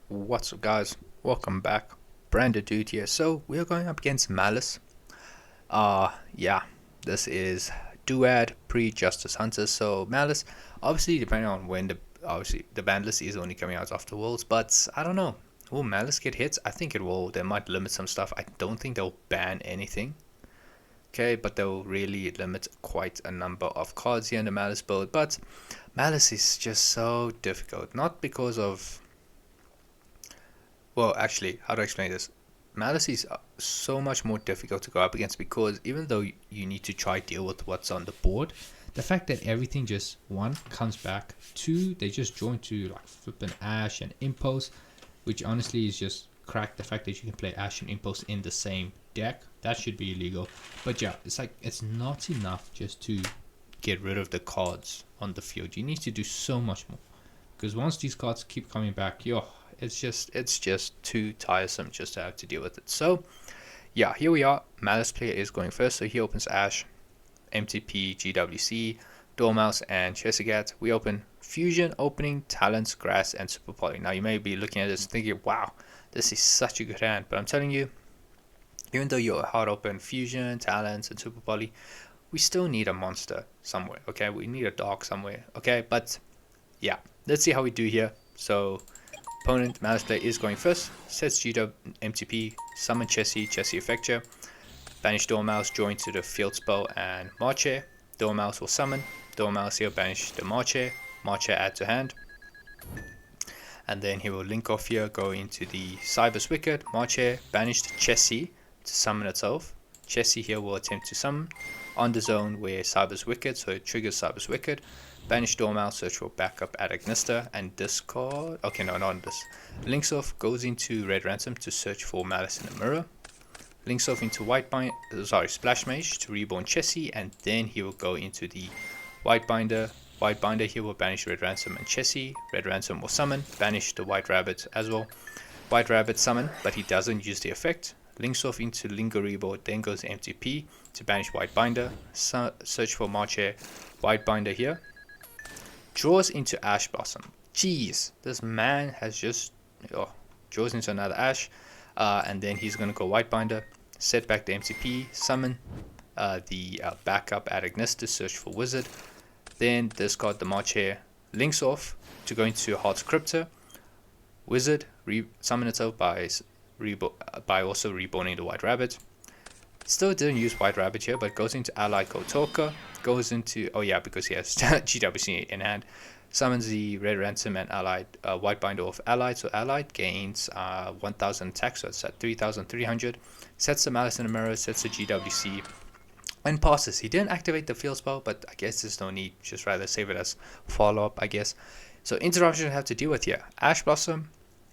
What's up, guys? Welcome back. Branded Dude here. So we're going up against Maliss. Yeah, this is DUAD pre-Justice Hunters. So Maliss, obviously depending on when the ban list is only coming out after Worlds, but I don't know. Will Maliss get hits? I think it will. They might limit some stuff. I don't think they'll ban anything. Okay, but they'll really limit quite a number of cards here in the Maliss build. But Maliss is just so difficult, not because of, well, actually, how to explain this? Malice is so much more difficult to go up against because even though you need to try deal with what's on the board, the fact that everything just one comes back, two they just join to like flipping Ash and Impulse, which honestly is just crack. The fact that you can play Ash and Impulse in the same deck, that should be illegal. But yeah, it's like it's not enough just to get rid of the cards on the field. You need to do so much more because once these cards keep coming back, yo, it's just too tiresome just to have to deal with it. So yeah, here we are. Malice player is going first, so he opens Ash, MTP, GWC, Dormouse, and Chessigat. We open Fusion, Opening, Talents, Grass, and Super Poly. Now you may be looking at this thinking, wow, this is such a good hand, but I'm telling you, even though you're hard open Fusion, Talents, and Super Poly, we still need a monster somewhere. Okay, we need a dog somewhere. Okay, but yeah, let's see how we do here. So opponent Malice player is going first, sets GW MTP, summon Chessie Effecture, banish Dormouse, join to the field spell and Marche. Dormouse will summon, Dormouse here banish the Marche add to hand, and then he will link off here, go into the Cyber's Wicked, Marche, banish the Chessie to summon itself. Chessie here will attempt to summon on the zone where Cyber's Wicked, so it triggers Cyber's Wicked. Banish Dormouse, search for backup at Agnista, and discard. Okay, no, not this. Links off, goes into Red Ransom to search for Malice in the Mirror. Links off into Splash Mage to reborn Chessie, and then he will go into the White Binder. White Binder here will banish Red Ransom and Chessie. Red Ransom will summon, banish the White Rabbit as well. White Rabbit summon, but he doesn't use the effect. Links off into Lingo Reborn, then goes MTP to banish White Binder. Search for Marche, White Binder here. Draws into Ash Blossom. Jeez, this man has just draws into another Ash, and then he's gonna go White Binder, set back the MCP, summon the backup at Agnista, search for Wizard, then discard the Marche, links off to go into Heart's Cryptor, Wizard summon itself by also reborning the White Rabbit. Still didn't use White Rabbit here, but goes into Ally Code Talker, goes into, oh yeah, because he has GWC in hand, summons the Red Ransom and Allied White Binder of Allied, so Allied gains 1000 attack, so it's at 3300, sets the Malice in the Mirror, sets the GWC, and passes. He didn't activate the field spell, but I guess there's no need, just rather save it as follow-up, I guess. So interruption I have to deal with here. Ash Blossom,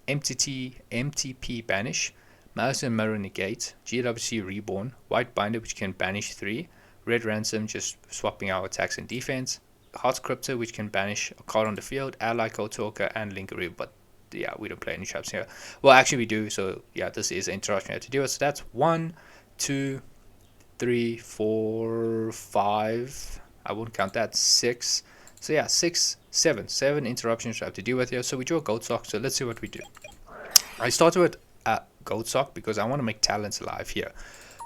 MTP banish, Malice and Mirror negate, GWC reborn, White Binder which can banish 3, Red Ransom just swapping our attacks and defense, Heart's Cryptor which can banish a card on the field, Ally Code Talker, and Lingerie, but yeah, we don't play any traps here. Well, actually we do, so yeah, this is an interruption I have to deal with. So that's 1, 2, 3, 4, 5, I won't count that, 6. So yeah, 6, 7 interruptions I have to deal with here. So we draw Gold Sock, so let's see what we do. I started with Gold Sock because I want to make Talents alive here.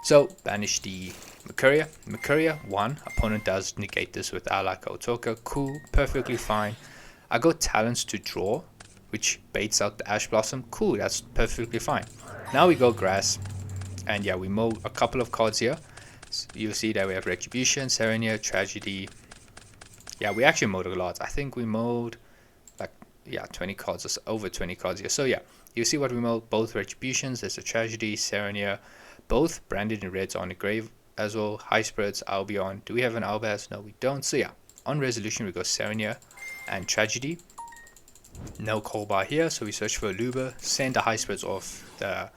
So banish the Mercuria. Mercuria 1. Opponent does negate this with Ally Code Talker. Cool, perfectly fine. I go Talents to draw, which baits out the Ash Blossom. Cool, that's perfectly fine. Now we go Grass, and yeah, we mow a couple of cards here. So you'll see that we have Retribution, Serenia, Tragedy. Yeah, we actually mowed a lot. I think we mowed like 20 cards or so, over 20 cards here. So yeah, you see what we mowed, both Retributions. There's a Tragedy, Serenia, both branded in reds on the grave as well. High Spirits, Albion. Do we have an Albaz? No, we don't. So yeah, on Resolution we go Serenia and Tragedy. No Colbar here, so we search for a Luba, send the High Spirits off the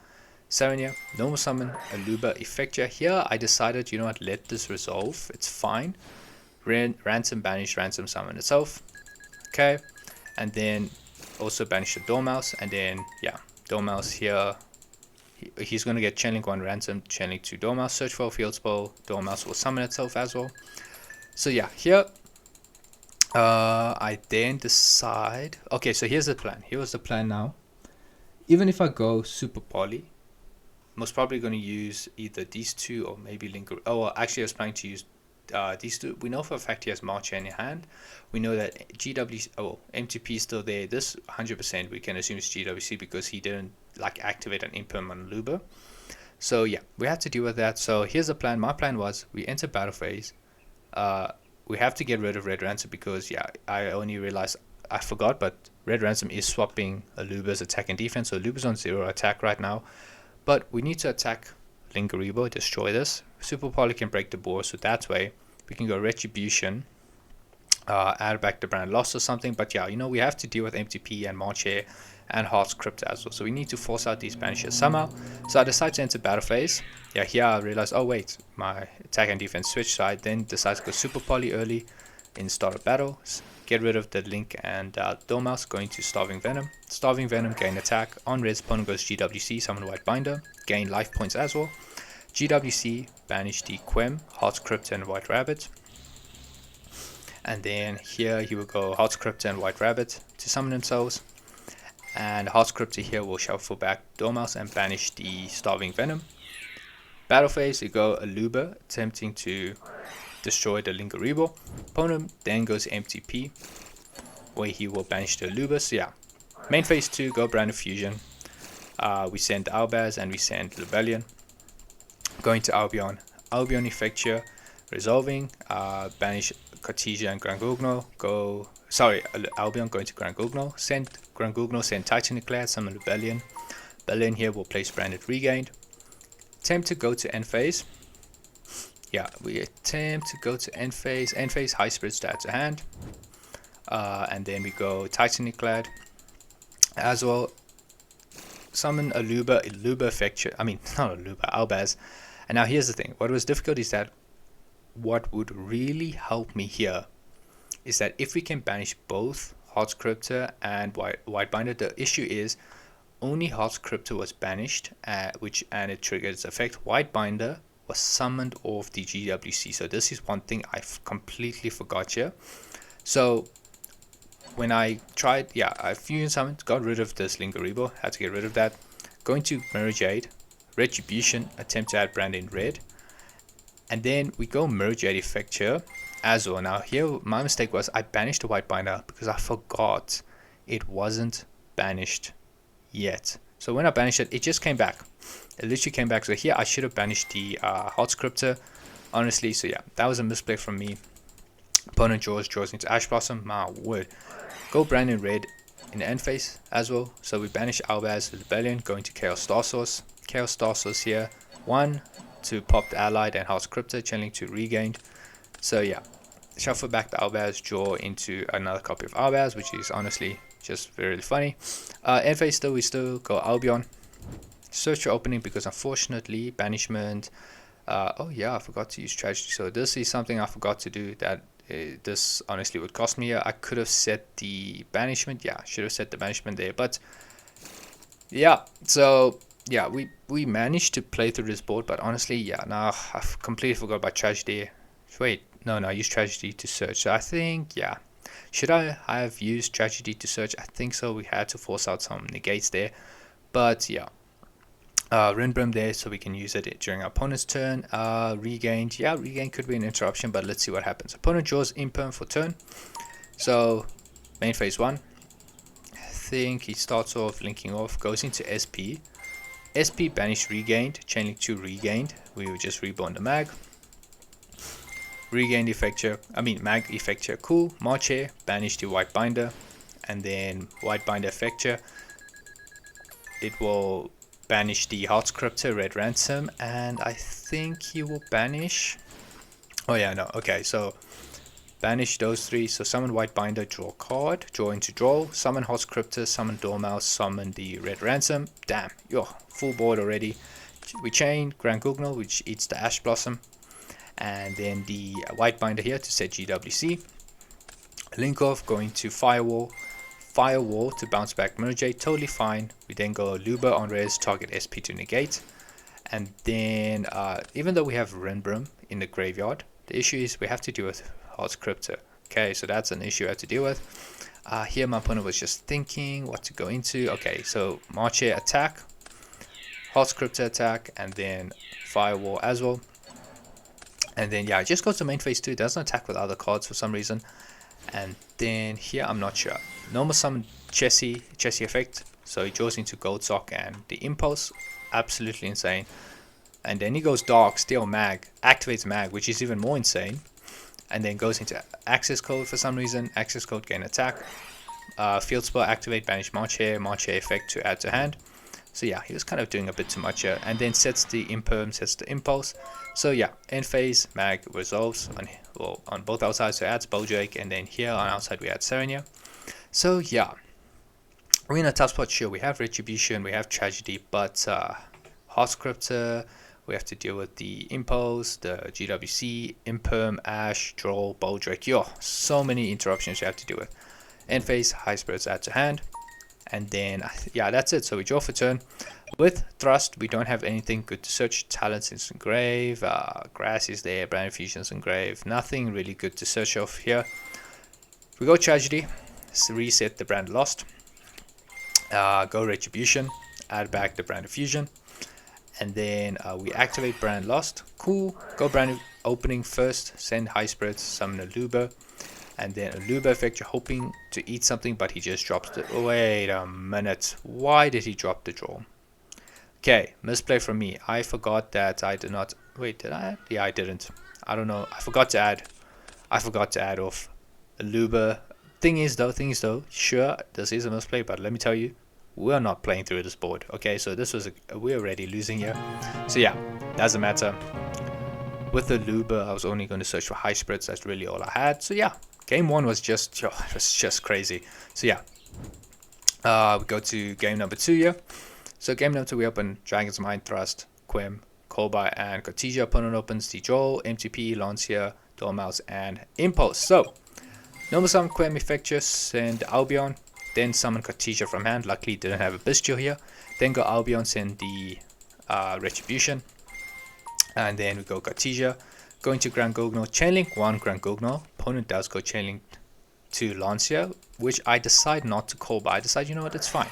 Serenia, normal summon a Luba Effecture. Here I decided, you know what, let this resolve, it's fine. Ransom banish, Ransom summon itself. Okay, and then also banish the Dormouse, and then yeah, Dormouse here, he's going to get Chainlink 1 Ransom, Chainlink 2 Dormouse, search for a field spell, Dormouse will summon itself as well. So yeah, here I then decide, okay, so here's the plan. Here was the plan now. even if I go super poly, most probably going to use either these two or maybe Linger. Oh, well, actually I was planning to use these two. We know for a fact he has March in hand. We know that GWC, MTP is still there. This 100% we can assume is GWC because he didn't like activate an imperm on Luba. So yeah, we have to deal with that. So here's the plan. My plan was we enter battle phase. We have to get rid of Red Ransom because yeah, I only realized I forgot, but Red Ransom is swapping Luba's attack and defense. So Luba's on 0 attack right now. But we need to attack Lingaribo, destroy this. Super Poly can break the board, so that way we can go Retribution, add back the brand loss or something. But yeah, we have to deal with MTP and Marche and Heart's Crypt as well. So we need to force out these banishes somehow. So I decided to enter battle phase. Yeah, here I realized, oh wait, my attack and defense switch. So I then decided to go Super Poly early in start of battle. Get rid of the Link and Dormouse, going to Starving Venom. Starving Venom, gain attack. On res, opponent goes GWC, summon White Binder, gain life points as well. GWC, banish the Quem, Heart's Crypt and White Rabbit. And then here he will go Heart's Crypt and White Rabbit to summon themselves. And Heart's Crypt here will shuffle back Dormouse and banish the Starving Venom. Battle phase, you go Aluba, attempting to destroy the Lingaribo. Opponent then goes MTP, where he will banish the Aluba. So yeah, main phase 2, go Brand of Fusion. We send Albaz and we send Rebellion. Going to Albion. Albion Effecture, resolving, banish Cartesia and Grangugno. Albion going to Grangugno. Send Grangugno, send Titan Eclair, summon Rebellion. Rebellion here will place Branded Regained. Attempt to go to end phase. Yeah, we attempt to go to end phase. End phase, High Spirit stats to hand. And then we go Titanic Clad as well. Summon Aluba Effecture. I mean, not Aluba, Albaz. And now here's the thing. What was difficult is that what would really help me here is that if we can banish both Heart's Cryptor and White Binder, the issue is only Heart's Cryptor was banished, and it triggered its effect. White Binder was summoned off the GWC. So this is one thing I completely forgot here. So when I tried, yeah, I fusion summoned, got rid of this Lingaribo, had to get rid of that. Going to Mirror Jade, Retribution, attempt to add brand in red. And then we go Mirror Jade effect here as well. Now here my mistake was I banished the White Binder because I forgot it wasn't banished yet. So when I banished it, it just came back. It literally came back. So here I should have banished the Heart's Cryptor, honestly. So yeah, that was a misplay from me. Opponent draws into Ash Blossom. My word. Go brand in red in the end phase as well. So we banish Albaz, Rebellion, going to Chaos Star Source. Chaos Star Source here. 1 to pop the Allied and Heart's Cryptor, channeling to Regained. So yeah, shuffle back the Albaz, draw into another copy of Albaz, which is honestly just very funny. End phase still, we still go Albion. Search for opening because unfortunately banishment. Oh yeah, I forgot to use tragedy. So this is something I forgot to do that this honestly would cost me. I could have set the banishment. Yeah, should have set the banishment there. But yeah, so yeah, we managed to play through this board. But honestly, yeah, now I've completely forgot about tragedy. Wait, no, I used tragedy to search. So I think, yeah, should I have used tragedy to search? I think so. We had to force out some negates there. But yeah. Rinbrim there, so we can use it during our opponent's turn. Regained, yeah, regained could be an interruption, but let's see what happens. Opponent draws imperm for turn. So main phase 1. I think he starts off linking off, goes into SP. SP banish regained, chainlink to regained. We will just reborn the mag. Regained effecture, mag effecture, cool. Marche, banish the White Binder, and then White Binder effecture. It will banish the Heart's Cryptor, Red Ransom, and I think he will banish. Oh yeah, no, okay, so banish those 3. So summon White Binder, draw card, draw into draw, summon Heart's Cryptor, summon Dormouse, summon the Red Ransom. Damn, yo, full board already. We chain Grangugno, which eats the Ash Blossom, and then the White Binder here to set GWC. Link off, going to Firewall to bounce back Mirror Jade, totally fine. We then go Luba on res, target SP to negate. And then, even though we have Renbrum in the graveyard, the issue is we have to deal with Heart's Cryptor. Okay, so that's an issue I had to deal with. Here my opponent was just thinking what to go into. Okay, so March Air attack, Hot Scripter attack, and then Firewall as well. And then yeah, it just goes to main phase 2. It doesn't attack with other cards for some reason. And then here I'm not sure. Normal summon Chessie effect. So he draws into Gold Sock and the Impulse. Absolutely insane. And then he goes Dark, Steel Mag, activates Mag, which is even more insane. And then goes into Access Code for some reason. Access Code, gain attack. Field Spell, activate, banish March Air effect to add to hand. So yeah, he was kind of doing a bit too much here. And then sets the Imperm, sets the Impulse. So yeah, end phase, Mag resolves on both outsides, so adds Bodrake, and then here on outside we add Serenia. So yeah, we're in a tough spot. Sure, we have Retribution, we have Tragedy, but Hot Scripter, we have to deal with the Impulse, the GWC, Imperm, Ash, Draw, Bodrake. Yo, so many interruptions you have to deal with. End phase, High Spirits add to hand. And then, yeah, that's it. So we draw for turn. With Thrust, we don't have anything good to search. Talents is in grave. Grass is there. Brand Infusion's in grave. Nothing really good to search off here. We go Tragedy. Reset the Brand Lost. Go Retribution. Add back the Brand Infusion. And then we activate Brand Lost. Cool. Go Brand Opening first. Send High Spirits. Summon a Luber. And then a Luber effect, you're hoping to eat something, but he just drops the... Wait a minute. Why did he drop the draw? Okay, misplay from me. I forgot that I did not... Wait, did I? Yeah, I didn't. I don't know. I forgot to add off a Luber. Thing is though, sure, this is a misplay, but let me tell you, we're not playing through this board. Okay, so this was... we're already losing here. So yeah, doesn't matter. With the Luber, I was only going to search for High Spirits. That's really all I had. So yeah. Game 1 was just, it was just crazy. So yeah, we go to game number 2 here. So game number 2, we open Dragon's Mind, Thrust, Quim, Kolbai, and Cortesia. Opponent opens the Joel, MTP, Lancia, Dormouse, and Impulse. So, normal summon Quim effect, just send Albion, then summon Cortesia from hand. Luckily, didn't have a Bestial here. Then go Albion, send the Retribution, and then we go Cortesia. Going to Grand Gogno, Chainlink 1 Grand Gogno. Opponent does go Chainlink to Lancia, which I decide not to call by. I decide, you know what, it's fine.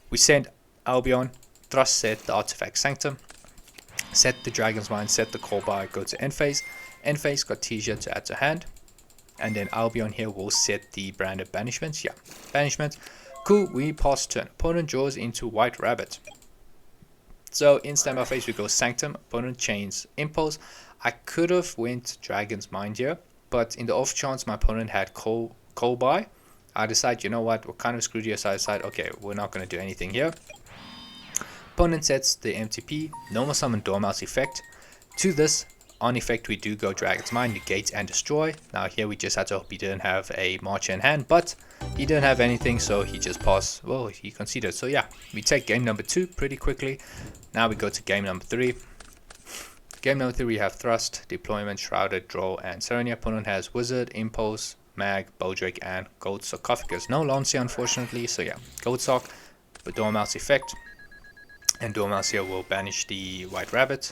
We send Albion, Thrust set the Artifact Sanctum, set the Dragon's Mind, set the call by, go to end phase. End phase, Cortesia to add to hand. And then Albion here will set the branded banishments. Yeah, banishment. Cool, we pass turn. Opponent draws into White Rabbit. So in standby phase, we go Sanctum. Opponent chains Impulse. I could have went Dragon's Mind here, but in the off chance my opponent had Coal by, I decide, you know what, we're kind of screwed here, so I decide, okay, we're not going to do anything here. Opponent sets the MTP, normal summon Dormouse effect. To this, on effect, we do go Dragon's Mind, negate and destroy. Now here we just had to hope he didn't have a March in hand, but he didn't have anything, so he just passed. Well, he conceded. So yeah, we take game number 2 pretty quickly. Now we go to game number 3. Game number 3, we have Thrust, Deployment, Shrouded, Draw, and Serenia. Opponent has Wizard, Impulse, Mag, Bodrake, and Gold Sarcophagus. No Lancia, unfortunately, so yeah, Gold Sock, but Dormouse effect. And Dormouse here will banish the White Rabbit,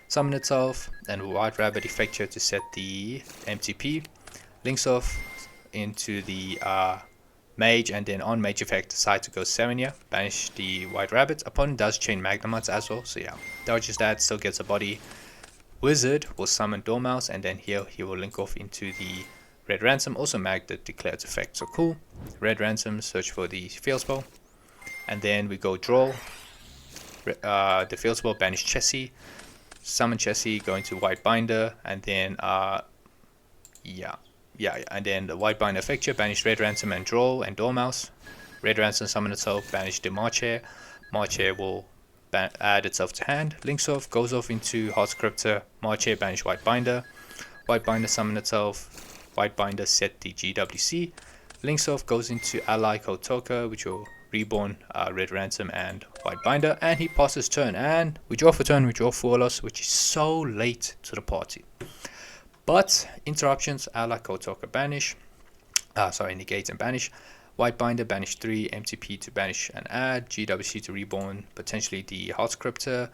summon itself, and White Rabbit effect here to set the MTP. Links off into the Mage, and then on Mage effect, decide to go Serenia, banish the White Rabbit. Opponent does chain Magnemites as well, so yeah, dodges that, still gets a body. Wizard will summon Dormouse, and then here he will link off into the Red Ransom, also Mag the declared effect, so cool. Red Ransom, search for the Field Spell, and then we go Draw, the Field Spell, banish Chessie, summon Chessie, go into White Binder, and then and then the White Binder effect here, banish Red Ransom and Draw and Dormouse. Red Ransom summon itself, banish the March Hare. March Hare will add itself to hand, links off, goes off into Hot Scripter, March Hare, banish White Binder. White Binder summon itself, White Binder set the GWC, links off, goes into Ally Kotoka, which will reborn Red Ransom and White Binder, and he passes turn, and we draw for turn, we draw for loss, which is so late to the party. But interruptions, Ally Kotoka banish, negate and banish. White Binder, banish 3, MTP to banish and add, GWC to reborn, potentially the Hot Scripter.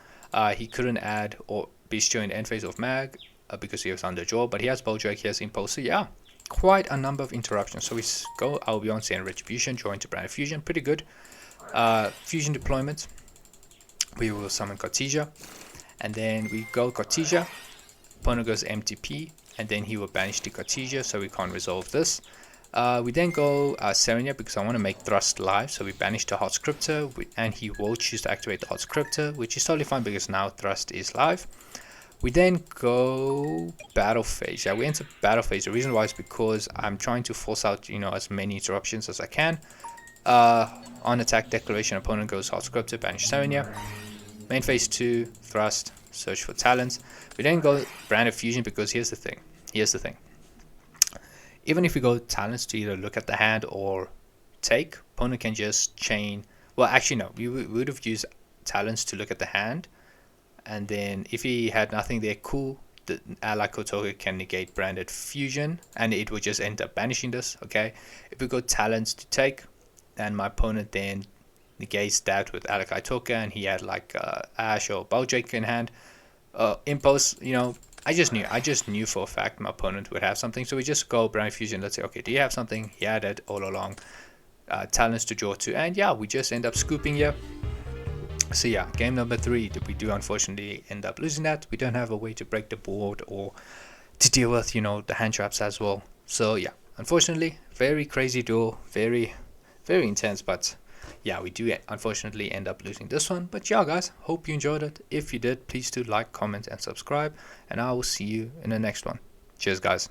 He couldn't add or Bestial in the end phase of Mag because he was under draw, but he has Bodrake, he has Impulse, so yeah, quite a number of interruptions. So we go Albion and Retribution, join to Brand Fusion, pretty good. Fusion deployment, we will summon Cartesia, and then we go Cartesia, opponent goes MTP, and then he will banish the Cartesia, so we can't resolve this. We then go Serenia because I want to make Thrust live, so we banish the Hot Scripter, and he will choose to activate the Hot Scripter, which is totally fine because now Thrust is live. We then go battle phase. Yeah, we enter battle phase. The reason why is because I'm trying to force out, as many interruptions as I can. On attack declaration, opponent goes Hot Scripter, banish Serenia. Main phase 2, Thrust, search for talents. We then go Brand Fusion because here's the thing. Even if we go talents to either look at the hand or take, opponent can just chain. Well, actually no, we would have used talents to look at the hand, and then if he had nothing there, cool, the ally Kotoka can negate Branded Fusion, and it would just end up banishing this. Okay, if we go talents to take, and my opponent then negates that with Alakai Toka, and he had like Ash or Baldrake in hand, impulse, I just knew for a fact my opponent would have something, so we just go Brand Fusion. Let's say, okay, do you have something? He had it all along. Talents to draw to, and yeah, we just end up scooping here. So yeah, game number 3, we do unfortunately end up losing that. We don't have a way to break the board or to deal with, the hand traps as well. So yeah, unfortunately, very crazy duel, very, very intense, but yeah, we do unfortunately end up losing this one. But yeah, guys, hope you enjoyed it. If you did, please do like, comment, and subscribe, and I will see you in the next one. Cheers, guys.